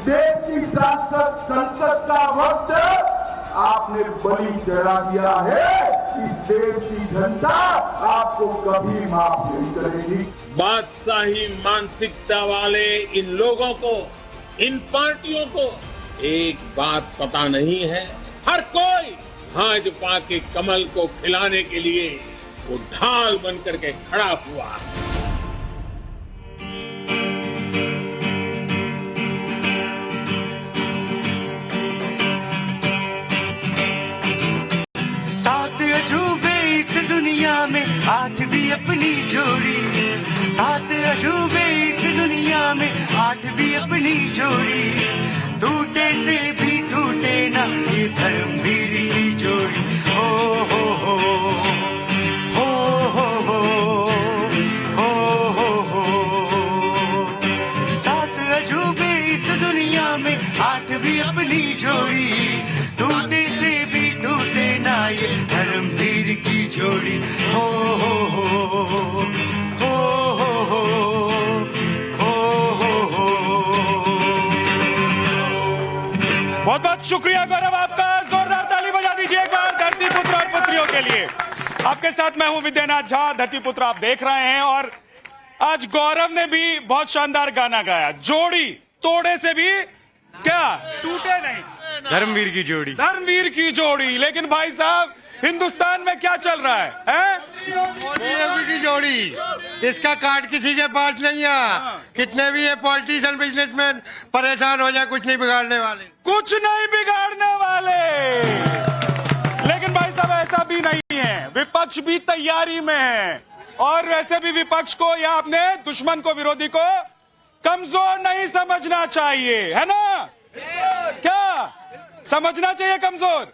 देश की संसद का वक्त आपने बलि चढ़ा दिया है। इस देश की जनता आपको कभी माफ नहीं करेगी। बादशाही मानसिकता वाले इन लोगों को, इन पार्टियों को एक बात पता नहीं है। हर कोई भाजपा के कमल को खिलाने के लिए वो ढाल बनकर के खड़ा हुआ है। सात अजूबे इस दुनिया में, आठ भी अपनी जोड़ी। सात अजूबे इस दुनिया में, आठ भी अपनी जोड़ी। टूटे से भी टूटे ना ये धर्मवीर की जोड़ी। हो हो हो हो हो हो हो हो हो। सात अजूबे इस दुनिया में, आठ भी अपनी जोड़ी। टूटे से भी टूटे ना ये धर्मवीर की जोड़ी। हो हो हो हो हो हो हो हो। बहुत बहुत शुक्रिया गौरव आपका। जोरदार ताली बजा दीजिए एक बार धरती पुत्र और पुत्रियों के लिए। आपके साथ मैं हूं विद्यानाथ झा। धरती पुत्र आप देख रहे हैं और आज गौरव ने भी बहुत शानदार गाना गाया। जोड़ी तोड़े से भी क्या टूटे नहीं, धर्मवीर की जोड़ी। धर्मवीर की जोड़ी। लेकिन भाई साहब हिंदुस्तान में क्या चल रहा है? मोदी योगी की जोड़ी, इसका कार्ड किसी के पास नहीं है। कितने भी ये पॉलिटिशियन बिजनेसमैन परेशान हो जाए, कुछ नहीं बिगाड़ने वाले। कुछ नहीं बिगाड़ने वाले। लेकिन भाई साहब ऐसा भी नहीं है, विपक्ष भी तैयारी में है। और वैसे भी विपक्ष को या अपने दुश्मन को, विरोधी को कमजोर नहीं समझना चाहिए, है ना? क्या समझना चाहिए? कमजोर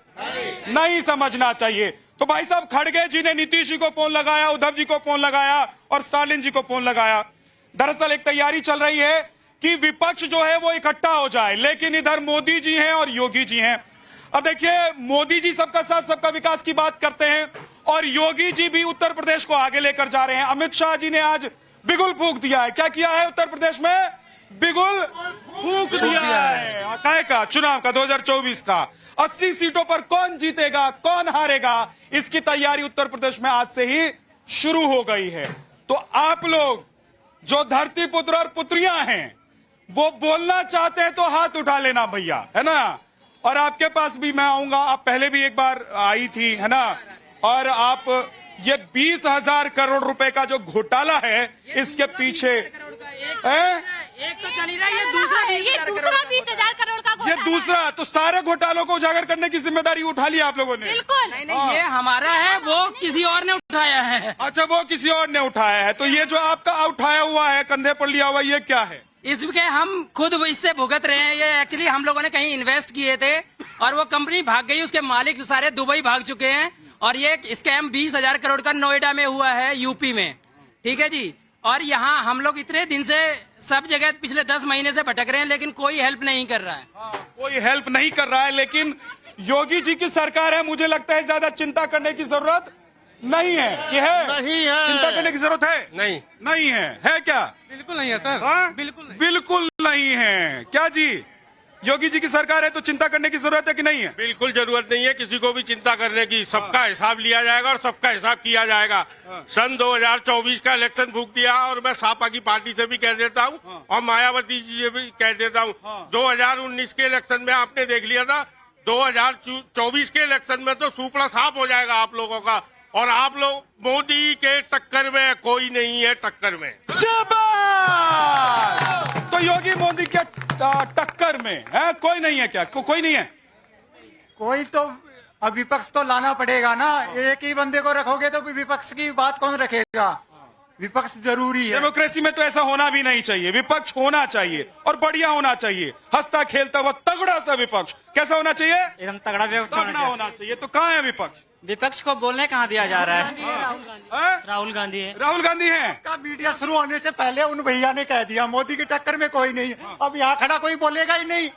नहीं समझना चाहिए। तो भाई साहब खड़गे जी ने नीतीश जी को फोन लगाया, उद्धव जी को फोन लगाया और स्टालिन जी को फोन लगाया। दरअसल एक तैयारी चल रही है कि विपक्ष जो है वो इकट्ठा हो जाए, लेकिन इधर मोदी जी हैं और योगी जी हैं। अब देखिए, मोदी जी सबका साथ सबका विकास की बात करते हैं और योगी जी भी उत्तर प्रदेश को आगे लेकर जा रहे हैं। अमित शाह जी ने आज बिगुल फूंक दिया है। क्या किया है उत्तर प्रदेश में? बिगुल फूंक दिया है। काय का चुनाव का 2024 का 80 सीटों पर कौन जीतेगा, कौन हारेगा, इसकी तैयारी उत्तर प्रदेश में आज से ही शुरू हो गई है। तो आप लोग जो धरती पुत्र और पुत्रियां हैं वो बोलना चाहते हैं तो हाथ उठा लेना भैया, है ना? और आपके पास भी मैं आऊंगा। आप पहले भी एक बार आई थी, है ना? और आप ये 20,000 करोड़ रुपए का जो घोटाला है, इसके पीछे एक तो चली रहा है, ये दूसरा 20,000 करोड़ का घोटाला। ये दूसरा, तो सारे घोटालों को उजागर करने की जिम्मेदारी उठा लिया आप लोगों ने? बिल्कुल नहीं, ये हमारा है, वो किसी और ने उठाया है। अच्छा, वो किसी और ने उठाया है। तो ये जो आपका उठाया हुआ है, कंधे पर लिया हुआ, ये क्या है? इसके हम खुद इससे भुगत रहे हैं। ये एक्चुअली हम लोगों ने कहीं इन्वेस्ट किए थे और वो कंपनी भाग गई, उसके मालिक सारे दुबई भाग चुके हैं। और ये स्कैम 20,000 करोड़ का नोएडा में हुआ है, यूपी में। ठीक है जी। और यहाँ हम लोग इतने दिन से सब जगह पिछले 10 महीने से भटक रहे हैं, लेकिन कोई हेल्प नहीं कर रहा है। कोई हेल्प नहीं कर रहा है। लेकिन योगी जी की सरकार है, मुझे लगता है ज्यादा चिंता करने की जरूरत नहीं है। ये है? नहीं है। चिंता करने की जरूरत है? नहीं है क्या? बिल्कुल नहीं है सर। बिल्कुल नहीं है। क्या जी, योगी जी की सरकार है तो चिंता करने की जरूरत है कि नहीं है? बिल्कुल जरूरत नहीं है किसी को भी चिंता करने की। सबका हिसाब लिया जाएगा और सबका हिसाब किया जाएगा। सन 2024 का इलेक्शन फूंक दिया और मैं सपा की पार्टी से भी कह देता हूँ और मायावती जी से भी कह देता हूँ। 2019 के इलेक्शन में आपने देख लिया था, 2024 के इलेक्शन में तो सुपड़ा साफ हो जाएगा आप लोगों का। और आप लोग मोदी के टक्कर में कोई नहीं है, टक्कर में। तो योगी मोदी के टक्कर में है? कोई नहीं है क्या? कोई नहीं है? कोई तो अब विपक्ष तो लाना पड़ेगा ना। एक ही बंदे को रखोगे तो विपक्ष की बात कौन रखेगा? विपक्ष जरूरी है। डेमोक्रेसी में तो ऐसा होना भी नहीं चाहिए। विपक्ष होना चाहिए और बढ़िया होना चाहिए, हंसता खेलता हुआ तगड़ा सा विपक्ष। कैसा होना चाहिए? एकदम तगड़ा विपक्ष होना चाहिए। तो कहाँ है विपक्ष? विपक्ष को बोलने कहाँ दिया जा रहा है? राहुल गांधी है। राहुल गांधी है। का मीडिया शुरू होने से पहले उन भैया ने कह दिया मोदी की टक्कर में कोई नहीं। अब यहाँ खड़ा कोई बोलेगा ही नहीं।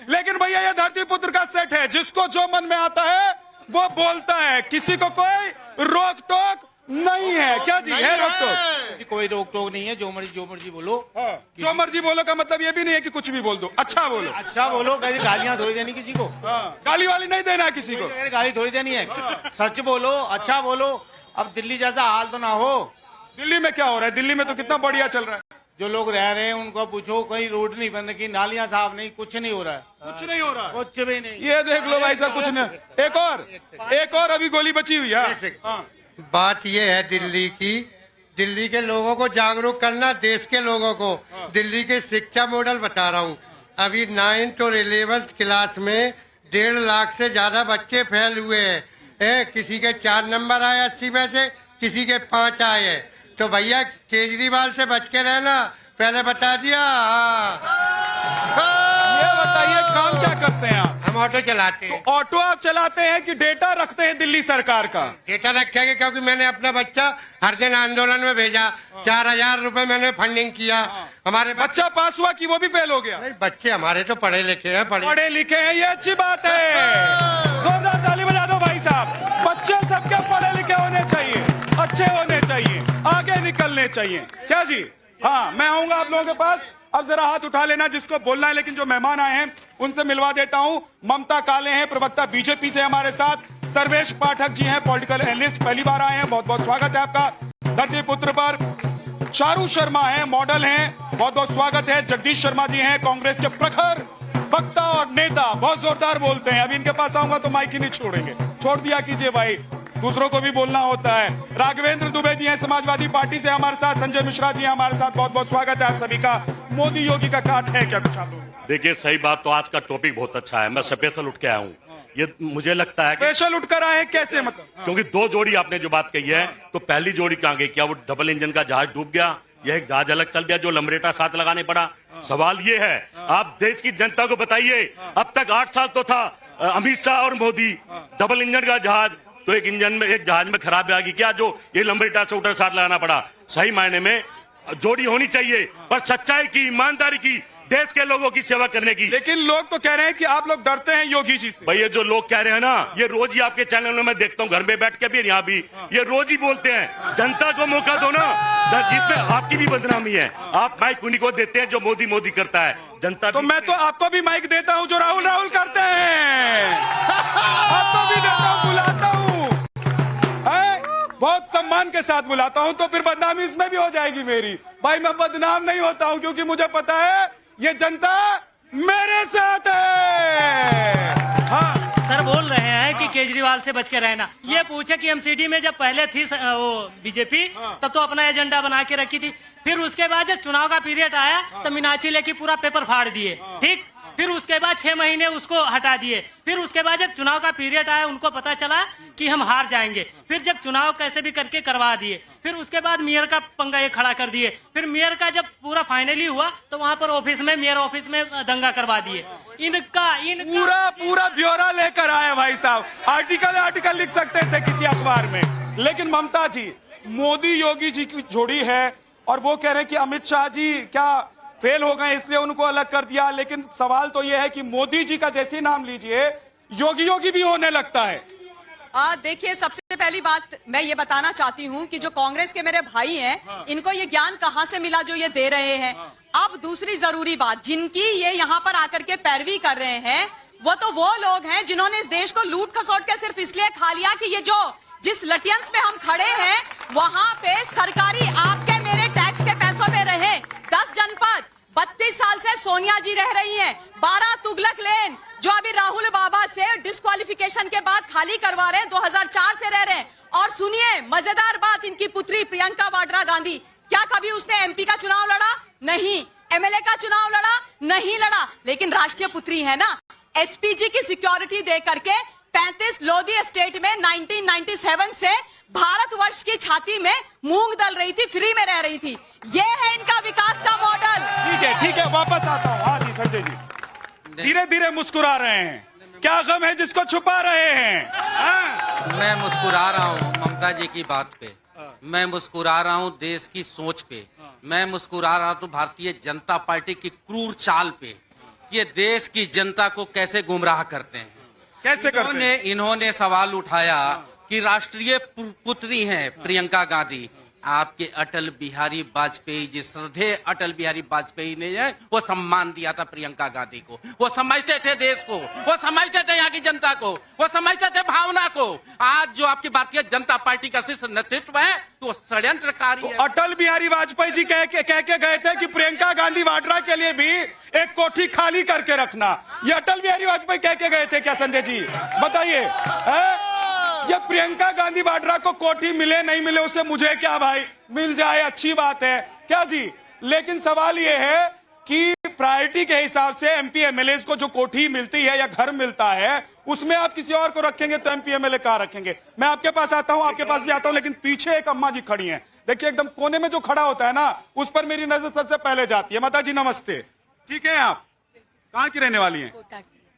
लेकिन भैया ये धरती पुत्र का सेट है, जिसको जो मन में आता है वो बोलता है। किसी को कोई रोक टोक नहीं है क्या जी? है रोक टोक? कोई रोक टोक नहीं है, जो मर्जी बोलो। जो मर्जी बोलो का मतलब ये भी नहीं है कि कुछ भी बोल दो। अच्छा बोलो, अच्छा बोलो, कहीं गालियां थोड़ी देनी किसी को। गाली वाली नहीं देना किसी को, गाली थोड़ी देनी है। सच बोलो, अच्छा बोलो। अब दिल्ली जैसा हाल तो ना हो। दिल्ली में क्या हो रहा है? दिल्ली में तो कितना बढ़िया चल रहा है। जो लोग रह रहे हैं उनको पूछो, कहीं रोड नहीं बन रही, नालियां साफ नहीं, कुछ नहीं हो रहा है। कुछ नहीं हो रहा, कुछ भी नहीं। ये देख लो भाई साहब, कुछ नहीं। एक और अभी गोली बची हुई है। बात ये है दिल्ली की, दिल्ली के लोगों को जागरूक करना, देश के लोगों को। दिल्ली के शिक्षा मॉडल बता रहा हूँ। अभी 9th और 11th क्लास में 1.5 लाख से ज्यादा बच्चे फेल हुए हैं। किसी के 4 नंबर आए 80 में से, किसी के 5 आए हैं। तो भैया केजरीवाल से बच के रहना, पहले बता दिया। ये बताइए काम क्या करते हैं आप? हम ऑटो चलाते हैं। ऑटो आप चलाते हैं कि डेटा रखते हैं दिल्ली सरकार का? डेटा रखेंगे, क्योंकि मैंने अपना बच्चा हर दिन आंदोलन में भेजा। 4000 रुपए मैंने फंडिंग किया। हमारे बच्चा पास हुआ कि वो भी फेल हो गया? नहीं, बच्चे हमारे तो पढ़े लिखे हैं। पढ़े लिखे हैं, ये अच्छी बात है। जोरदार ताली बजा दो भाई साहब। बच्चे सबके पढ़े लिखे होने चाहिए, अच्छे होने चाहिए, आगे निकलने चाहिए। क्या जी? हाँ, मैं आऊंगा आप लोगों के पास। अब जरा हाथ उठा लेना जिसको बोलना है, लेकिन जो मेहमान आए हैं उनसे मिलवा देता हूं। ममता काले हैं, प्रवक्ता बीजेपी से हमारे साथ। सर्वेश पाठक जी हैं, पॉलिटिकल एनालिस्ट, पहली बार आए हैं, बहुत बहुत स्वागत है आपका धरती पुत्र पर। चारू शर्मा हैं, मॉडल हैं, बहुत बहुत स्वागत है। जगदीश शर्मा जी हैं, कांग्रेस के प्रखर वक्ता और नेता, बहुत जोरदार बोलते हैं। अभी इनके पास आऊंगा तो माइक ही नहीं छोड़ेंगे। छोड़ दिया कीजिए भाई, दूसरों को भी बोलना होता है। राघवेंद्र दुबे जी हैं, समाजवादी पार्टी से हमारे साथ। संजय मिश्रा जी हैं हमारे साथ, बहुत बहुत स्वागत है आप सभी का। मोदी योगी का काट है क्या कुछ आप लोग? देखिए, सही बात तो आज का टॉपिक बहुत अच्छा है। मैं स्पेशल उठ के आया हूँ। ये मुझे लगता है स्पेशल उठ कर आए कैसे, मतलब? क्योंकि 2 जोड़ी आपने जो बात कही है, तो पहली जोड़ी कहाँ गई? क्या वो डबल इंजन का जहाज डूब गया? यह एक जहाज अलग चल गया जो लमरेटा साथ लगाने पड़ा? सवाल ये है, आप देश की जनता को बताइए, अब तक 8 साल तो था अमित शाह और मोदी। डबल इंजन का जहाज, तो एक इंजन में, एक जहाज में खराबी आ गई क्या, जो ये लंबरेटा से उधर साथ लगाना पड़ा? सही मायने में जोड़ी होनी चाहिए, पर सच्चाई की, ईमानदारी की, देश के लोगों की सेवा करने की। लेकिन लोग तो कह रहे हैं कि आप लोग डरते हैं योगी जी से। भाई, ये जो लोग कह रहे हैं ना, ये रोज ही आपके चैनल में मैं देखता हूँ, घर में बैठ के भी, यहाँ भी, ये रोज ही बोलते हैं। जनता को मौका दो ना, जिसमें आपकी भी बदनामी है। आप माइक उन्हीं को देते हैं जो मोदी मोदी करता है। जनता तो मैं तो आपको भी माइक देता हूँ जो राहुल करते हैं। आपको भी देता हूँ, बुलाता हूँ, बहुत सम्मान के साथ बुलाता हूं। तो फिर बदनामी इसमें भी हो जाएगी मेरी। भाई, मैं बदनाम नहीं होता हूं, क्योंकि मुझे पता है ये जनता मेरे साथ है। हाँ, सर बोल रहे हैं कि केजरीवाल से बच के रहना। ये पूछे कि एमसीडी में जब पहले थी वो बीजेपी, तब तो अपना एजेंडा बना के रखी थी। फिर उसके बाद जब चुनाव का पीरियड आया तो मीनाक्षी लेके पूरा पेपर फाड़ दिए, ठीक। फिर उसके बाद 6 महीने उसको हटा दिए। फिर उसके बाद जब चुनाव का पीरियड आया, उनको पता चला कि हम हार जाएंगे। फिर जब चुनाव कैसे भी करके करवा दिए। फिर उसके बाद मेयर का पंगा ये खड़ा कर दिए। फिर मेयर का जब पूरा फाइनली हुआ तो वहां पर ऑफिस में, मेयर ऑफिस में दंगा करवा दिए। इनका पूरा ब्यौरा लेकर आए भाई साहब। आर्टिकल लिख सकते थे किसी अखबार में। लेकिन ममता जी, मोदी योगी जी की जोड़ी है और वो कह रहे हैं कि अमित शाह जी क्या फेल हो गए इसलिए उनको अलग कर दिया। लेकिन सवाल तो यह है कि मोदी जी का जैसे नाम लीजिए, योगी भी होने लगता है। देखिए, सबसे पहली बात मैं ये बताना चाहती हूँ कि जो कांग्रेस के मेरे भाई हैं, इनको ये ज्ञान कहाँ से मिला जो ये दे रहे हैं। अब दूसरी जरूरी बात, जिनकी ये यहाँ पर आकर के पैरवी कर रहे हैं, वो तो वो लोग हैं जिन्होंने इस देश को लूट खसोट के सिर्फ इसलिए खा लिया कि ये जो जिस लटियंस पे हम खड़े हैं वहाँ पे सरकारी आपके मेरे टैक्स के पैसों में रहे 10 जनपद। 32 साल से सोनिया जी रह रही हैं। 12 तुगलक लेन जो अभी राहुल बाबा से डिस्क्वालिफिकेशन के बाद खाली करवा रहे हैं, 2004 से रह रहे हैं। और सुनिए मजेदार बात, इनकी पुत्री प्रियंका वाड्रा गांधी, क्या कभी उसने एमपी का चुनाव लड़ा? नहीं। एमएलए का चुनाव लड़ा? नहीं लड़ा। लेकिन राष्ट्रीय पुत्री है ना। एसपीजी की सिक्योरिटी दे करके 35 लोधी एस्टेट में 1997 से भारतवर्ष की छाती में मूंग दल रही थी, फ्री में रह रही थी। ये है इनका विकास का मॉडल। ठीक है, वापस आता हूँ। हाँ जी, संजय जी धीरे धीरे मुस्कुरा रहे हैं, क्या गम है जिसको छुपा रहे हैं? मैं मुस्कुरा रहा हूँ ममता जी की बात पे, मैं मुस्कुरा रहा हूँ देश की सोच पे, मैं मुस्कुरा रहा हूँ भारतीय जनता पार्टी की क्रूर चाल पे, ये देश की जनता को कैसे गुमराह करते हैं। कैसे करते हैं? इन्होंने सवाल उठाया कि राष्ट्रीय पुत्री हैं प्रियंका गांधी। आपके अटल बिहारी वाजपेयी जी, श्रद्धेय अटल बिहारी वाजपेयी ने वो सम्मान दिया था प्रियंका गांधी को। वो समझते थे देश को, वो समझते थे यहाँ की जनता को, वो समझते थे भावना को। आज जो आपकी भारतीय जनता पार्टी का शीर्ष नेतृत्व है तो षड्यंत्रकारी है। अटल बिहारी वाजपेयी जी कह के गए थे कि प्रियंका गांधी वाड्रा के लिए भी एक कोठी खाली करके रखना। ये अटल बिहारी वाजपेयी कह के गए थे क्या संजय जी? बताइए, ये प्रियंका गांधी वाड्रा को कोठी मिले नहीं मिले उससे मुझे क्या भाई, मिल जाए अच्छी बात है क्या जी। लेकिन सवाल ये है कि प्रायोरिटी के हिसाब से एमपी एमएलए को जो कोठी मिलती है या घर मिलता है उसमें आप किसी और को रखेंगे तो एमपी एमएलए कहाँ रखेंगे? मैं आपके पास आता हूं, आपके पास भी आता हूं, लेकिन पीछे एक अम्मा जी खड़ी हैं। देखिए एकदम कोने में जो खड़ा होता है ना उस पर मेरी नजर सबसे पहले जाती है। माता जी नमस्ते, ठीक है? आप कहाँ की रहने वाली हैं?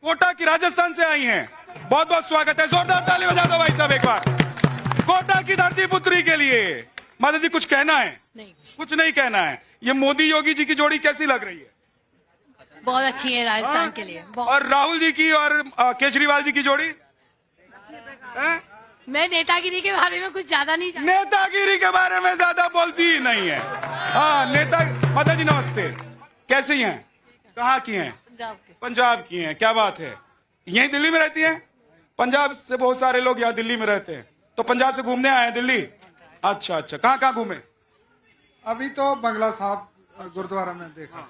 कोटा की, राजस्थान से आई हैं। बहुत बहुत स्वागत है, जोरदार ताली बजा दो भाई साहब एक बार कोटा की धरती पुत्री के लिए। माता जी कुछ कहना है? नहीं, कुछ नहीं कहना है। ये मोदी योगी जी की जोड़ी कैसी लग रही है? बहुत अच्छी है राजस्थान के लिए। और राहुल जी की और केजरीवाल जी की जोड़ी? मैं नेतागिरी के बारे में कुछ ज्यादा नहीं जानती। नेतागिरी के बारे में ज्यादा बोलती ही नहीं है। हाँ नेता। माता जी नमस्ते, कैसी हैं? कहाँ की हैं? पंजाब की हैं। क्या बात है, यही दिल्ली में रहती हैं? पंजाब से बहुत सारे लोग यहाँ दिल्ली में रहते हैं, तो पंजाब से घूमने आए हैं दिल्ली? अच्छा अच्छा, कहाँ कहाँ घूमे? अभी तो बंगला साहब गुरुद्वारा में देखा,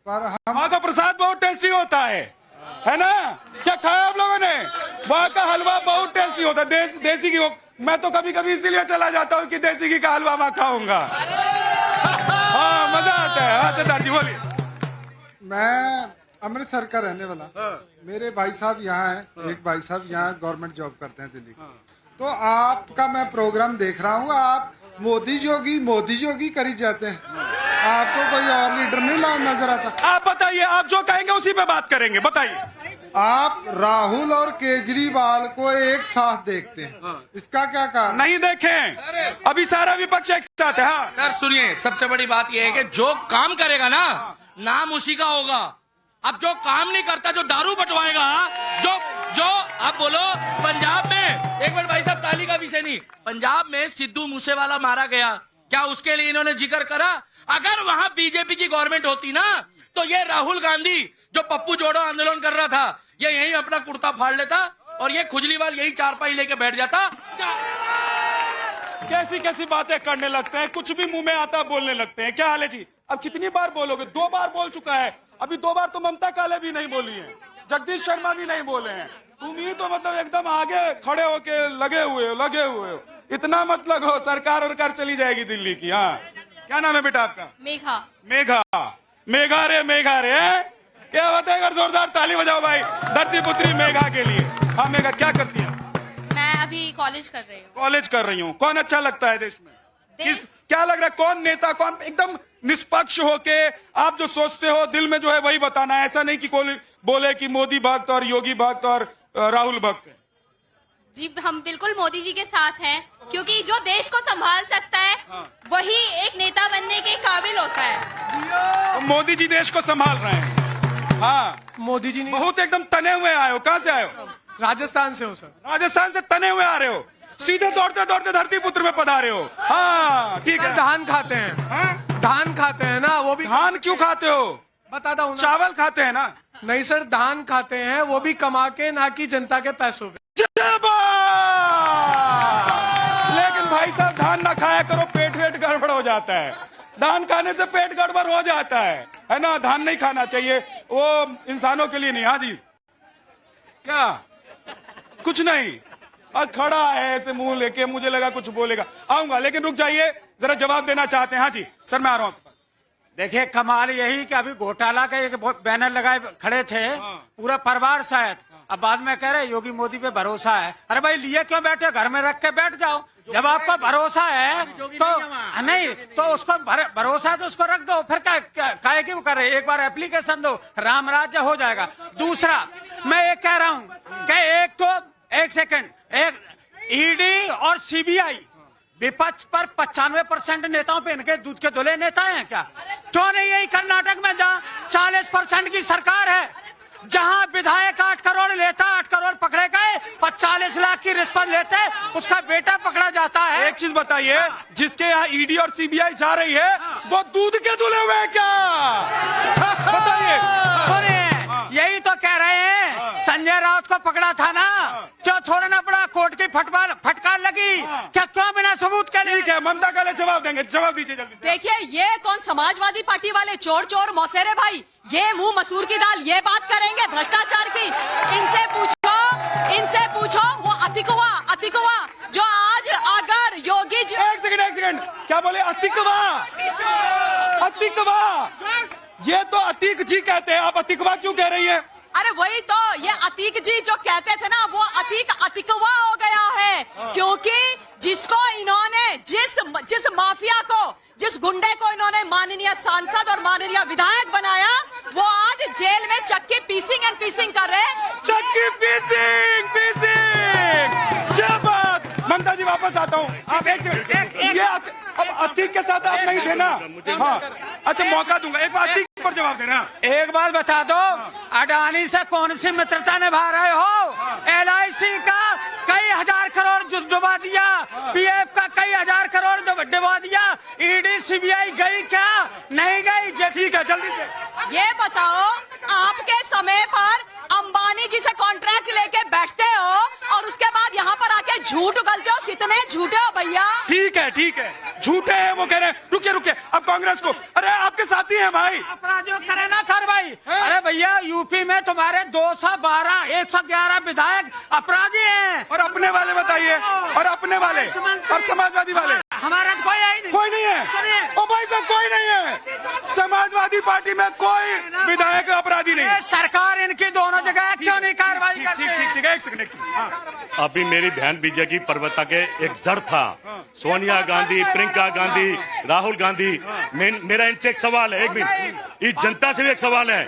पर वहाँ का प्रसाद बहुत टेस्टी होता है ना? क्या खाया आप लोगों ने? वहाँ का हलवा बहुत टेस्टी होता है, देसी घी। मैं तो कभी कभी इसीलिए चला जाता हूँ कि देसी घी का हलवा वहाँ खाऊंगा। हाँ मजा आता है। हाँ सरदार जी बोलिए। मैं अमृतसर का रहने वाला, मेरे भाई साहब यहाँ हैं, एक भाई साहब यहाँ गवर्नमेंट जॉब करते हैं दिल्ली। तो आपका मैं प्रोग्राम देख रहा हूँ, आप मोदी जोगी करी जाते हैं, आपको कोई और लीडर नहीं नजर आता। आप बताइए, आप जो कहेंगे उसी पे बात करेंगे। बताइए, आप राहुल और केजरीवाल को एक साथ देखते हैं, इसका क्या कारण? नहीं देखें, अभी सारा विपक्ष एक साथ है। हाँ सर सुनिए, सबसे बड़ी बात यह है कि जो काम करेगा ना नाम उसी का होगा। अब जो काम नहीं करता, जो दारू बंटवाएगा, जो आप बोलो पंजाब में, एक मिनट भाई साहब, ताली का विषय नहीं, पंजाब में सिद्धू मूसेवाला मारा गया, क्या उसके लिए इन्होंने जिक्र करा? अगर वहां बीजेपी की गवर्नमेंट होती ना तो ये राहुल गांधी जो पप्पू जोड़ो आंदोलन कर रहा था, ये यही अपना कुर्ता फाड़ लेता और ये खुजलीवाल यही चारपाई लेके बैठ जाता। कैसी कैसी बातें करने लगते हैं, कुछ भी मुंह में आता बोलने लगते हैं। क्या हाल है जी? अब कितनी बार बोलोगे? 2 बार बोल चुका है, अभी 2 बार तो ममता काले भी नहीं बोली है, जगदीश शर्मा भी नहीं बोले हैं। तुम ही तो मतलब एकदम आगे खड़े होके लगे हुए हो। इतना मत लगो, सरकार और चली जाएगी दिल्ली की। हाँ क्या नाम है बेटा आपका? मेघा रे क्या बताएगा? जोरदार ताली बजाओ भाई धरती पुत्री मेघा के लिए। हाँ मेघा, क्या करती है? मैं अभी कॉलेज कर रही हूँ। कॉलेज कर रही हूँ। कौन अच्छा लगता है देश में? क्या लग रहा है, कौन नेता, कौन एकदम निष्पक्ष होके आप जो सोचते हो दिल में जो है वही बताना है? ऐसा नहीं कि कोई बोले कि मोदी भक्त और योगी भक्त और राहुल भक्त है। जी हम बिल्कुल मोदी जी के साथ हैं, क्योंकि जो देश को संभाल सकता है वही एक नेता बनने के काबिल होता है। तो मोदी जी देश को संभाल रहे हैं। हाँ मोदी जी नहीं, बहुत एकदम तने हुए आए हो। कहाँ से आए हो? राजस्थान से हो सर। राजस्थान से तने हुए आ रहे हो, सीधे दौड़ते दौड़ते धरती पुत्र में पधारे हो। हाँ ठीक है। धान खाते हैं, धान खाते हैं ना, वो भी। धान क्यों खाते हो? बताता हूँ। चावल खाते हैं ना? नहीं सर, धान खाते हैं, वो भी कमा के, ना कि जनता के पैसों पे। लेकिन भाई साहब धान ना खाया करो, पेट गड़बड़ हो जाता है। धान खाने से पेट गड़बड़ हो जाता है ना? धान नहीं खाना चाहिए, वो इंसानों के लिए नहीं। हाँ जी क्या? कुछ नहीं, और खड़ा है ऐसे मुंह लेके, मुझे लगा कुछ बोलेगा। आऊंगा, लेकिन रुक जाइए, जरा जवाब देना चाहते हैं। हाँ जी सर, मैं आ रहा हूँ। देखिए कमाल यही कि अभी घोटाला का एक बैनर लगाए खड़े थे, पूरा परिवार शायद, अब बाद में कह रहे योगी मोदी पे भरोसा है। अरे भाई लिए क्यों बैठे? घर में रख के बैठ जाओ। जब आपको भरोसा है तो नहीं तो उसको भरोसा है तो उसको रख दो, फिर काहे क्यों कर रहे? एक बार एप्लीकेशन दो, राम राज्य हो जाएगा। दूसरा मैं ये कह रहा हूँ कि एक सेकंड, ईडी और सीबीआई विपक्ष पर 95% नेताओं पे इनके दूध के धुले नेता हैं क्या? क्यों नहीं? यही कर्नाटक में जहाँ 40% की सरकार है, जहां विधायक 8 करोड़ लेता, 8 करोड़ पकड़े गए और 40 लाख की रिश्वत लेते, उसका बेटा पकड़ा जाता है। एक चीज बताइए, जिसके यहाँ ईडी और सीबीआई जा रही है वो दूध के धुले हुए हैं क्या? बताइए। सुनिए, यही तो कह रहे हैं, संजय राउत को पकड़ा था ना, क्यों छोड़ना पड़ा? कोर्ट की फटकार लगी क्या? क्यों बिना सबूत के? ठीक है, ममता काले जवाब देंगे, जवाब दीजिए जल्दी से। देखिए, ये कौन समाजवादी पार्टी वाले चोर चोर मौसेरे भाई, ये मुंह मसूर की दाल, ये बात करेंगे भ्रष्टाचार की? इनसे पूछो वो अतिकवा जो आज अगर योगी जी। एक सेकंड, क्या बोले? अतिकवा? ये तो अतीक जी कहते हैं, आप अतिकवा क्यों कह रही है? अरे वही तो, ये अतीक जी जो कहते थे ना, वो अतिकवा हो गया है, क्योंकि जिसको इन्होंने जिस माफिया को, जिस गुंडे को इन्होंने माननीय सांसद और माननीय विधायक बनाया, वो आज जेल में चक्की पीसिंग कर रहे हैं। चक्की पीसिंग। जय बात। ममता जी वापस आता हूँ, आप एक सेकंड, ये अब अतीक के साथ आप नहीं थे ना? हाँ, अच्छा मौका दूंगा, एक बार अतीक पर जवाब देना। एक बात बता दो, अडानी से कौन सी मित्रता निभा रहे हो? LIC का कई हजार करोड़ डुबा दिया, PF का कई हजार करोड़ डुबा दिया, ED CBI गई क्या? नहीं गई। ठीक है, जल्दी से ये बताओ, आपके समय पर अंबानी जी से कॉन्ट्रैक्ट लेके बैठते हो और उसके बाद यहाँ पर आके झूठ उगलते हो। कितने झूठे हो भैया? ठीक है, झूठे हैं वो कह रहे हैं। रुकिए, अब कांग्रेस को, अरे आपके साथी हैं भाई। अपराधियों करे ना कार्रवाई। अरे भैया, यूपी में तुम्हारे 212, 111 विधायक अपराधी हैं। और अपने वाले बताइए, और अपने वाले और समाजवादी वाले? हमारा कोई नहीं है। ओ भाई साहब, कोई नहीं है। समाजवादी पार्टी में कोई विधायक अपराधी नहीं। सरकार इनकी दोनों जगह क्यों नहीं कार्रवाई करती? ठीक है, एक सेकंड। अभी मेरी बहन बीजेपी पर्वता के एक डर था, सोनिया गांधी, प्रियंका गांधी, राहुल गांधी। मेरा इनसे एक सवाल है, एक मिनट, इस जनता से भी एक सवाल है।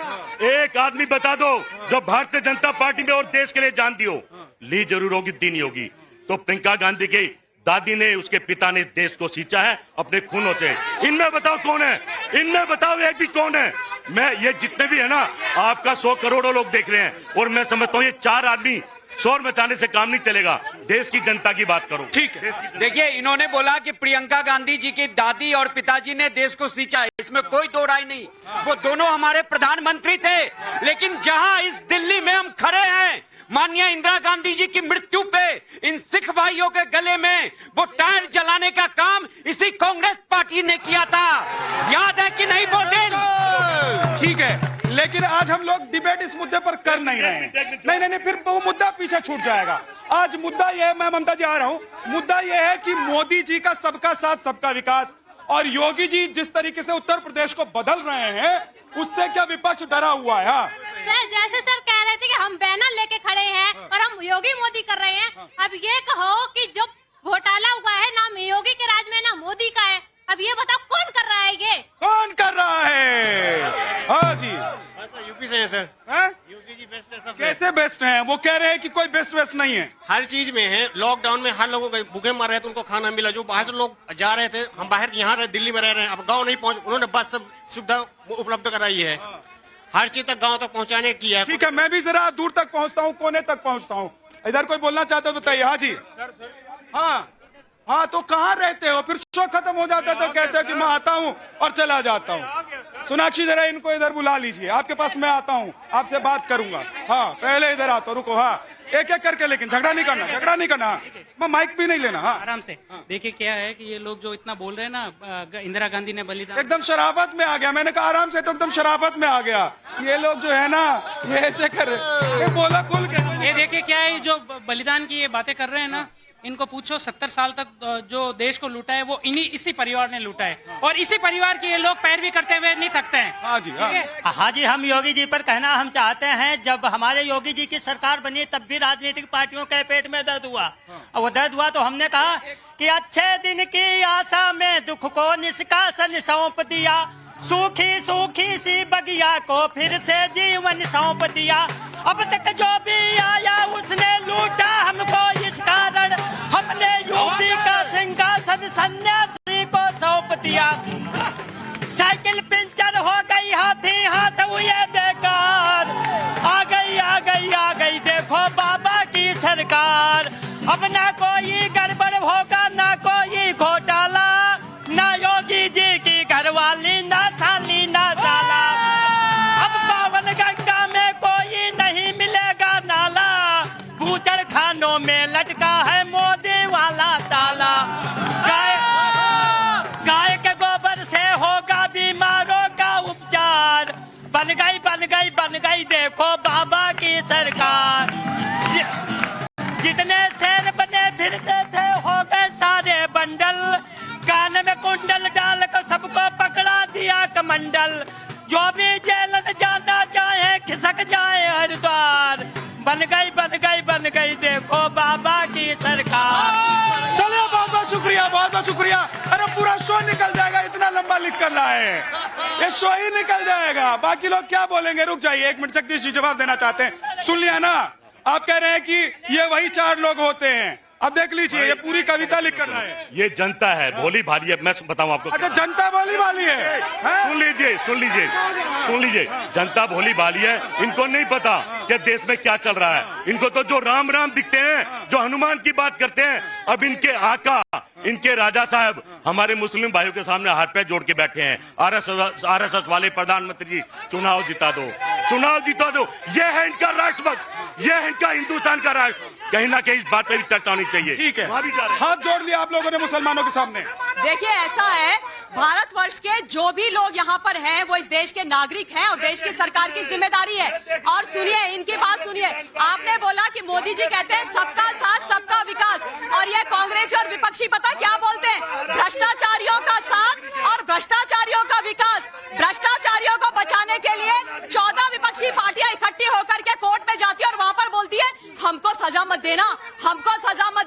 एक आदमी बता दो जो भारतीय जनता पार्टी में और देश के लिए जान दी हो, ली जरूर होगी, दी नहीं होगी। तो प्रियंका गांधी की दादी ने, उसके पिता ने देश को सींचा है अपने खूनों से। इनमें बताओ कौन है? इनमें बताओ एक भी कौन है? मैं ये जितने भी है ना, आपका 100 करोड़ों लोग देख रहे हैं, और मैं समझता हूँ ये 4 आदमी शोर मचाने से काम नहीं चलेगा। देश की जनता की बात करो। ठीक है, देखिए, इन्होंने बोला कि प्रियंका गांधी जी की दादी और पिताजी ने देश को सींचा, इसमें कोई दो राय नहीं। वो दोनों हमारे प्रधानमंत्री थे, लेकिन जहां इस दिल्ली में हम खड़े हैं, माननीय इंदिरा गांधी जी की मृत्यु पे इन सिख भाइयों के गले में वो टायर जलाने का काम इसी कांग्रेस पार्टी ने किया था। याद है कि नहीं वो दिन? ठीक है, लेकिन आज हम लोग डिबेट इस मुद्दे पर कर नहीं रहे हैं। नहीं, फिर वो मुद्दा पीछे छूट जाएगा। आज मुद्दा यह है, मैं ममता जी आ रहा हूँ, मुद्दा यह है कि मोदी जी का सबका साथ सबका विकास, और योगी जी जिस तरीके से उत्तर प्रदेश को बदल रहे हैं, उससे क्या विपक्ष डरा हुआ है? हाँ सर, जैसे सर कह रहे थे कि हम बैनर लेके खड़े हैं और हम योगी मोदी कर रहे हैं। अब ये कहो कि जो घोटाला हुआ है ना योगी के राज में ना मोदी का है, अब ये बताओ कौन कर रहा है? ये कौन कर रहा है? हाँ जी, यूपी से है सर। यूपी जी बेस्ट है सबसे। कैसे बेस्ट हैं? वो कह रहे हैं कि कोई बेस्ट नहीं है। हर चीज में है। लॉकडाउन में हर लोगों को भूखे मर रहे थे, उनको खाना मिला। जो बाहर से लोग जा रहे थे, हम बाहर यहाँ दिल्ली में रह रहे हैं, अब गाँव नहीं पहुँच, उन्होंने बस सब सुविधा उपलब्ध कराई है। हर चीज तक गाँव तक पहुँचाने की है। ठीक है, मैं भी जरा दूर तक पहुँचता हूँ, कोने तक पहुँचता हूँ। इधर कोई बोलना चाहते हो बताइए। हाँ जी, हाँ, तो कहाँ रहते हो? फिर शो खत्म हो जाता है तो कहते हो कि मैं आता हूँ और चला जाता हूँ। सोनाक्षी, जरा इनको इधर बुला लीजिए, आपके पास मैं आता हूँ, आपसे बात करूंगा। हाँ, पहले इधर आता हूँ, रुको। हाँ, एक एक करके, लेकिन झगड़ा नहीं करना। मैं माइक भी नहीं लेना। हाँ, आराम से। देखिए क्या है कि ये लोग जो इतना बोल रहे हैं ना, इंदिरा गांधी ने बलिदान, एकदम शराफत में आ गया। मैंने कहा आराम से, तो एकदम शराफत में आ गया। ये लोग जो है ना, ये ऐसे कर रहे, ये बोला खुल के। ये देखिए क्या है, जो बलिदान की ये बातें कर रहे हैं ना, इनको पूछो 70 साल तक जो देश को लूटा है वो इसी परिवार ने लूटा है, और इसी परिवार के ये लोग पैरवी करते हुए नहीं थकते हैं। हाँ जी, हाँ जी, हम योगी जी पर कहना हम चाहते हैं, जब हमारे योगी जी की सरकार बनी तब भी राजनीतिक पार्टियों के पेट में दर्द हुआ, और वो दर्द हुआ तो हमने कहा कि अच्छे दिन की आशा में दुख को निष्कासन सौंप दिया, सूखी सूखी सी बगिया को फिर से जीवन सौंप दिया। अब तक जो भी आया उसने लूटा हमको, इस कारण हमने यूपी का सिंहासन सन्यासी को सौंप दिया। साइकिल पंचर हो गई, हाथी हाथ हुए बेकार, आगे सरकार। अब ना कोई गड़बड़ होगा, ना कोई घोटाला, ना योगी जी की घरवाली, ना साली ना साला। अब पावन गंगा में कोई नहीं मिलेगा नाला, बूचड़ खानों में लटका है मोदी वाला ताला। गाय के गोबर से होगा बीमारों का उपचार, बन गई देखो बाबा की सरकार। जितने शेर बने फिरते थे हो गए सारे बंडल, कान में कुंडल डाल कर सबको पकड़ा दिया कमंडल। जो भी जेल जाना चाहे खिसक जाए हरिद्वार, बन गई देखो बाबा की सरकार। चलिए बहुत बहुत शुक्रिया। अरे पूरा शो निकल जाएगा, इतना लंबा लिख कर रहा है, ये शो ही निकल जाएगा। बाकी लोग क्या बोलेंगे, रुक जाइए 1 मिनट, जगदीश जी जवाब देना चाहते हैं। सुन लिया ना, आप कह रहे हैं कि ये वही 4 लोग होते हैं। अब देख लीजिए, ये पूरी कविता लिख कर रहा है। ये जनता है, भोली भाली है। मैं बताऊं आपको। अच्छा, जनता भोली भाली है? सुन लीजिए, जनता भोली भाली है। इनको नहीं पता कि देश में क्या चल रहा है। इनको तो जो राम दिखते हैं, जो हनुमान की बात करते हैं, अब इनके आका, इनके राजा साहब हमारे मुस्लिम भाइयों के सामने हाथ पैर जोड़ के बैठे हैं। आरएसएस वाले प्रधानमंत्री जी, चुनाव जिता दो। ये है इनका राष्ट्रभक्त, ये है इनका हिंदुस्तान का राष्ट्र। कहीं ना कहीं इस बात पर भी चर्चा होनी चाहिए। ठीक है, हाथ जोड़ लिया आप लोगों ने मुसलमानों के सामने। देखिए, ऐसा है, भारतवर्ष के जो भी लोग यहाँ पर हैं वो इस देश के नागरिक हैं और देश की सरकार की जिम्मेदारी है। और सुनिए, इनकी बात सुनिए। आपने बोला कि मोदी जी कहते हैं सबका साथ सबका विकास, और ये कांग्रेस और विपक्षी पता क्या बोलते हैं? भ्रष्टाचारियों का साथ और भ्रष्टाचारियों का विकास। भ्रष्टाचारियों को बचाने के लिए 14 विपक्षी पार्टियां इकट्ठी होकर के कोर्ट में जाती है और वहाँ पर बोलती है हमको सजा मत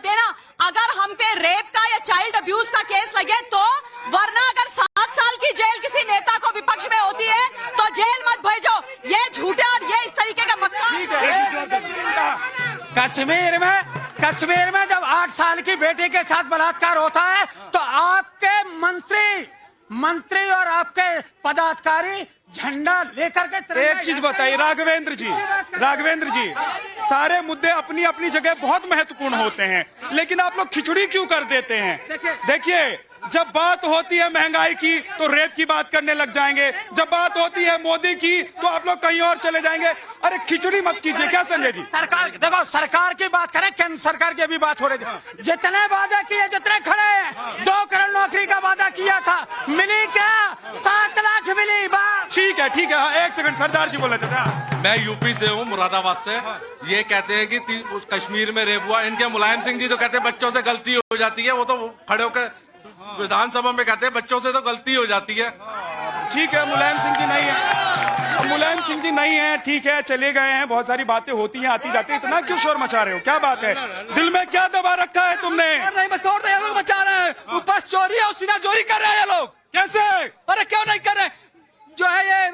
देना। अगर हम पे रेप का या चाइल्ड अब्यूज का केस लगे तो, वरना अगर 7 साल की जेल किसी नेता को विपक्ष में होती है तो जेल मत भेजो। ये झूठे और ये इस तरीके का कश्मीर में जब 8 साल की बेटी के साथ बलात्कार होता है तो आपके मंत्री और आपके पदाधिकारी झंडा लेकर के। एक चीज बताइए राघवेंद्र जी, सारे मुद्दे अपनी अपनी जगह बहुत महत्वपूर्ण होते हैं, लेकिन आप लोग खिचड़ी क्यों कर देते हैं? देखिए, जब बात होती है महंगाई की तो रेप की बात करने लग जाएंगे, जब बात होती है मोदी की तो आप लोग कहीं और चले जाएंगे। अरे खिचड़ी मत कीजिए, क्या संजय जी? सरकार की बात करें, केंद्र सरकार की भी बात हो रही थी। जितने वादा किए, जितने खड़े हैं, 2 करोड़ नौकरी का वादा किया था, मिली क्या? 7 लाख मिली। बात ठीक है। हाँ, 1 सेकंड, सरदार जी बोले थे। मैं यूपी से हूँ, मुरादाबाद से। ये कहते हैं कि कश्मीर में रेप हुआ। इनके मुलायम सिंह जी तो कहते हैं बच्चों से गलती हो जाती है। वो तो खड़े होकर विधानसभा में कहते हैं बच्चों से तो गलती हो जाती है। ठीक है, मुलायम सिंह जी नहीं है, ठीक है, चले गए हैं। बहुत सारी बातें होती हैं, आती जाती है। इतना क्यों शोर मचा रहे हो? क्या बात है? दिल में क्या दबा रखा है तुमने? नहीं, बस और लोग मचा रहे हैं। ऊपर चोरी और सीना चोरी कर रहे हैं ये लोग। कैसे? अरे क्यों नहीं कर रहे? जो है ये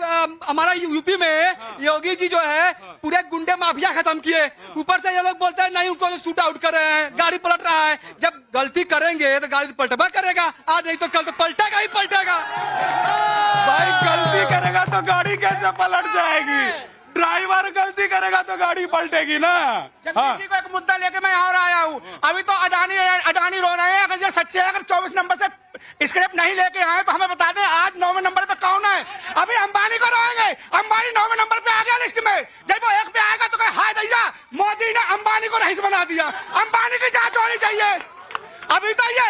हमारा यूपी में योगी जी जो है पूरे गुंडे माफिया खत्म किए। ऊपर से ये लोग बोलते हैं नहीं, उनको शूट आउट कर रहे हैं, गाड़ी पलट रहा है। जब गलती करेंगे तो गाड़ी पलटवा करेगा, आज नहीं तो कल तो पलटेगा ही पलटेगा। भाई गलती करेगा तो गाड़ी कैसे पलट जाएगी? ड्राइवर गलती करेगा तो गाड़ी पलटेगी ना। हाँ। को एक मुद्दा लेके मैं यहाँ आया हूँ। अभी तो अडानी रो रहे हैं। अगर ये सच्चे हैं, अगर 24 नंबर से स्क्रिप्ट नहीं लेके आए तो हमें बता दें आज 9वें नंबर पे कौन है। अभी अंबानी को रोएंगे, अंबानी 9वें नंबर पे आ गया लिस्ट में। जब वो 1 पे आएगा तो हाय दैया, मोदी ने अंबानी को रईस बना दिया। अंबानी की जांच होनी चाहिए। अभी तो ये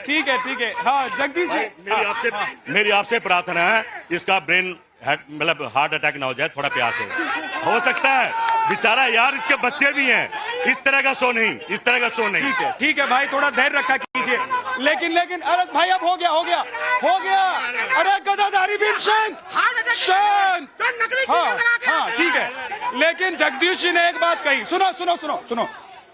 ठीक है। हाँ, जगदीश जी, मेरी आपसे प्रार्थना है, इसका ब्रेन मतलब हार्ट अटैक ना हो जाए, थोड़ा प्यार से। हो सकता है बेचारा यार, इसके बच्चे भी हैं। इस तरह का शो नहीं। ठीक है भाई, थोड़ा धैर्य रखा कीजिए। लेकिन अरे भाई, अब हो गया। अरे गदाधारी भी शांत। हाँ, ठीक है। लेकिन जगदीश जी ने एक बात कही, सुनो।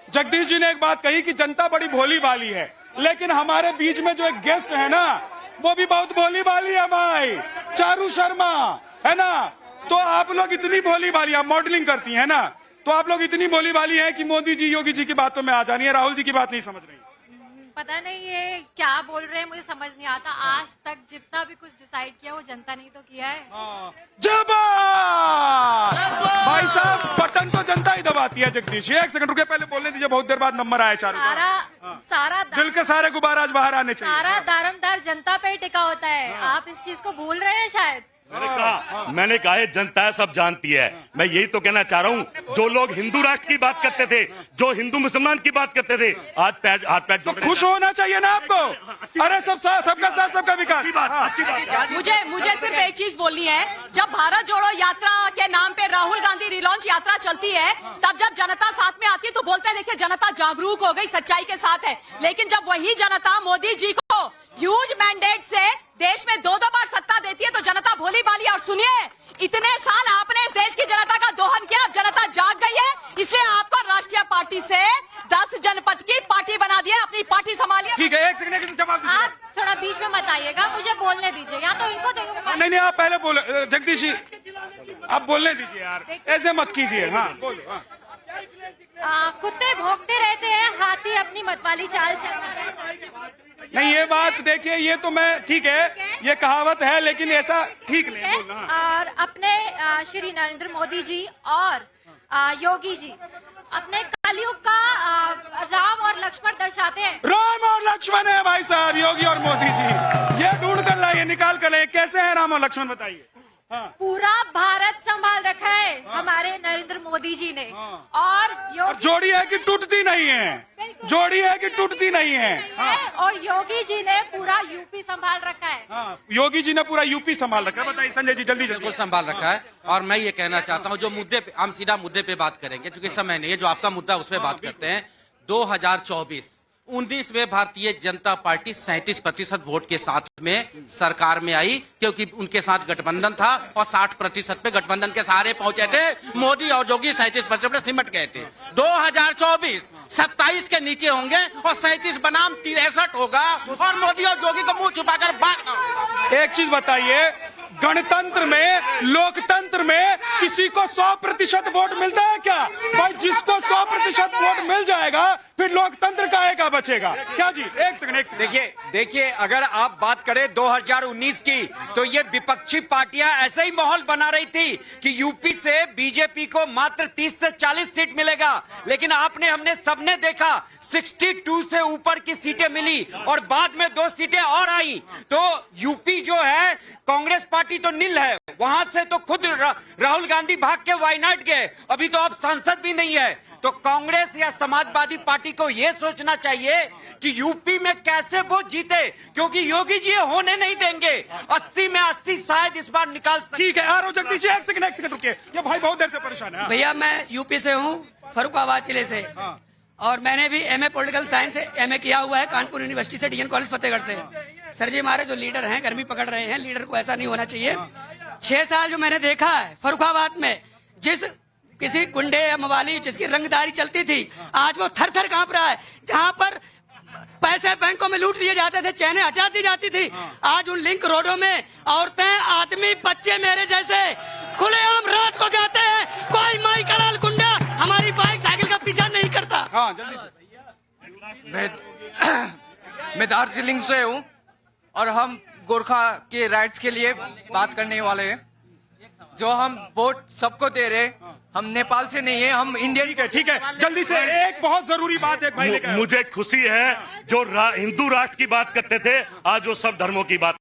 जगदीश जी ने एक बात कही कि जनता बड़ी भोली भाली है, लेकिन हमारे बीच में जो एक गेस्ट है ना, वो भी बहुत भोली भाली है भाई, चारू शर्मा, है ना। तो आप लोग इतनी भोली भाली, आप मॉडलिंग करती है ना, तो आप लोग इतनी भोली भाली है कि मोदी जी, योगी जी की बातों में आ जा रही है, राहुल जी की बात नहीं समझ रही। पता नहीं ये क्या बोल रहे हैं, मुझे समझ नहीं आता। आज तक जितना भी कुछ डिसाइड किया वो जनता ने तो किया है। भाई साहब, बटन तो जनता ही दबा आती है जगदीश जी, एक सेकंड रुके, पहले बोलने दीजिए, बहुत देर बाद नंबर आया चारों सारा दिल के सारे गुब्बारे आज बाहर आने चाहिए। सारा दारमदार जनता पे ही टिका होता है, आप इस चीज को भूल रहे हैं शायद। मैंने कहा है जनता है, सब जानती है। मैं यही तो कहना चाह रहा हूँ, जो लोग हिंदू राष्ट्र की बात करते थे, जो हिंदू मुसलमान की बात करते थे, आज हाथ पैर तो खुश होना चाहिए ना आपको। अरे सबका साथ सबका विकास। मुझे सिर्फ एक चीज बोलनी है, जब भारत जोड़ो यात्रा के नाम पे राहुल गांधी रिलॉन्च यात्रा चलती है, तब जब जनता साथ में आती है तो बोलते हैं देखिए जनता जागरूक हो गई, सच्चाई के साथ है। लेकिन जब वही जनता मोदी जी को ह्यूज मैंडेट से देश में 2-2 बार सत्ता देती है तो जनता भोली भाली। और सुनिए, इतने साल आपने इस देश की जनता का दोहन किया, अब जनता जाग गई है, इसलिए आपको राष्ट्रीय पार्टी से 10 जनपद की पार्टी बना दिया, अपनी पार्टी संभालिए। ठीक है, एक सेकंड जवाब आप थोड़ा बीच में मत आइएगा, मुझे बोलने दीजिए, या तो इनको नहीं, आप पहले बोलो जगदीश जी, आप बोलने दीजिए यार, ऐसे मत कीजिए। हाँ बोलो। कुत्ते भौंकते रहते हैं, हाथी अपनी मतवाली चाल चलता। नहीं, ये बात देखिए, ये तो मैं ठीक है, ये कहावत है, लेकिन ऐसा ठीक नहीं बोलना। और अपने श्री नरेंद्र मोदी जी और योगी जी अपने कलयुग का राम और लक्ष्मण दर्शाते हैं। राम और लक्ष्मण है भाई साहब, योगी और मोदी जी। ये ढूंढ कर लाइए, निकाल कर लाइए, कैसे है राम और लक्ष्मण, बताइए। पूरा भारत संभाल रखा है हमारे नरेंद्र मोदी जी ने। और जोड़ी है कि टूटती नहीं है, जोड़ी है कि टूटती नहीं है। और योगी जी ने पूरा यूपी संभाल रखा है। योगी जी ने पूरा यूपी संभाल रखा है। बताइए संजय जी, जल्दी बिल्कुल संभाल रखा है। और मैं ये कहना चाहता हूँ, जो मुद्दे पे हम सीधा मुद्दे पे बात करेंगे, क्योंकि समय नहीं है, जो आपका मुद्दा उस पर बात करते हैं। 2024-19 में भारतीय जनता पार्टी 37% वोट के साथ में सरकार में आई, क्योंकि उनके साथ गठबंधन था और 60% पे गठबंधन के सहारे पहुंचे थे। मोदी और योगी 37% पे सिमट गए थे। 2024 27 के नीचे होंगे और 37 बनाम 63 होगा और मोदी और योगी को मुंह छुपाकर भागना होगा। एक चीज बताइए, गणतंत्र में, लोकतंत्र में किसी को 100% वोट मिलता है क्या? भाई जिसको 100% वोट मिल जाएगा फिर लोकतंत्र का बचेगा क्या जी? एक सेकंड। देखिए अगर आप बात करें 2019 की, तो ये विपक्षी पार्टियां ऐसे ही माहौल बना रही थी कि यूपी से बीजेपी को मात्र 30 से 40 सीट मिलेगा, लेकिन हमने सबने देखा 62 से ऊपर की सीटें मिली और बाद में 2 सीटें और आई। तो यूपी जो है, कांग्रेस पार्टी तो नील है, वहां से तो खुद राहुल गांधी भाग के वायनाड गए, अभी तो अब सांसद भी नहीं है। तो कांग्रेस या समाजवादी पार्टी को यह सोचना चाहिए कि यूपी में कैसे वो जीते, क्योंकि योगी जी होने नहीं देंगे। 80 में 80 शायद इस बार निकाल। ठीक है, आरो जगदीश जी, एक सेकंड रुकिए, ये भाई बहुत देर से परेशान है। भैया मैं यूपी से हूँ, फर्रुखाबाद जिले से, और मैंने भी एमए पॉलिटिकल साइंस से एमए किया हुआ है कानपुर यूनिवर्सिटी से, डीएन कॉलेज फतेहगढ़ से। सर जी, हमारे जो लीडर हैं गर्मी पकड़ रहे हैं, लीडर को ऐसा नहीं होना चाहिए। 6 साल जो मैंने देखा है फर्रुखाबाद में, जिस किसी गुंडे या मवाली जिसकी रंगदारी चलती थी, आज वो थर थर कांप रहा है। जहां पर पैसे बैंकों में लूट लिए जाते थे, चैनें हटा दी जाती थी, आज उन लिंक रोडों में औरतें, आदमी, बच्चे मेरे जैसे खुलेआम रात को जाते हैं। कोई माई कराल गुंडा हमारी बाइक साइकिल का पीछा नहीं करता। मैं दार्जिलिंग से हूँ और हम गोरखा के राइट्स के लिए बात करने वाले हैं। जो हम वोट सबको दे रहे, हम नेपाल से नहीं है, हम इंडियन। ठीक है, जल्दी से एक बहुत जरूरी बात एक भाई मुझे खुशी है, जो हिंदू राष्ट्र की बात करते थे, आज वो सब धर्मों की बात।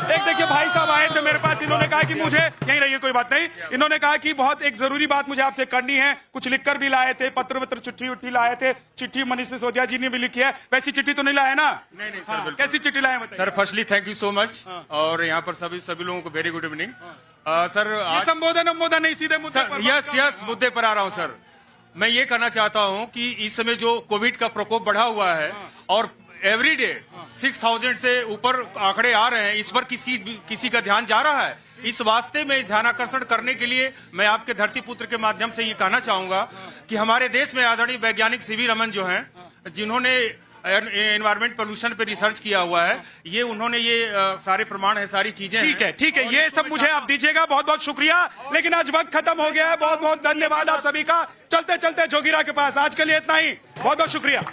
एक देखिए भाई साहब आए थे मेरे पास, इन्होंने कहा कि मुझे, यहीं रहिए कोई बात नहीं, इन्होंने कहा कि बहुत एक जरूरी बात मुझे आपसे करनी है। कुछ लिखकर भी लाए थे, पत्र चिट्ठी लाए थे, चिट्ठी मनीष सिसोदिया जी ने भी लिखी है। वैसी चिट्ठी तो नहीं लाए ना? नहीं सर, कैसी चिट्ठी लाए बताइए sir? Firstly thank you so much, और यहाँ पर सभी लोगों को वेरी गुड इवनिंग। सर संबोधन नहीं, सीधे मुद्दे पर। यस मुद्दे पर आ रहा हूँ सर। मैं ये कहना चाहता हूँ कि इस समय जो कोविड का प्रकोप बढ़ा हुआ है और एवरीडे 6000 से ऊपर आंकड़े आ रहे हैं, इस पर किसी का ध्यान जा रहा है? इस वास्ते में ध्यानाकर्षण करने के लिए मैं आपके धरती पुत्र के माध्यम से ये कहना चाहूंगा कि हमारे देश में आदरणीय वैज्ञानिक सीवी रमन जो हैं, जिन्होंने एनवायरमेंट पोल्यूशन पे रिसर्च किया हुआ है, ये उन्होंने ये सारे प्रमाण है, सारी चीजें। ठीक है, ये सब मुझे आप दीजिएगा, बहुत बहुत शुक्रिया। लेकिन आज वक्त खत्म हो गया है, बहुत बहुत धन्यवाद आप सभी का। चलते चलते जोगिरा के पास, आज के लिए इतना ही, बहुत बहुत शुक्रिया।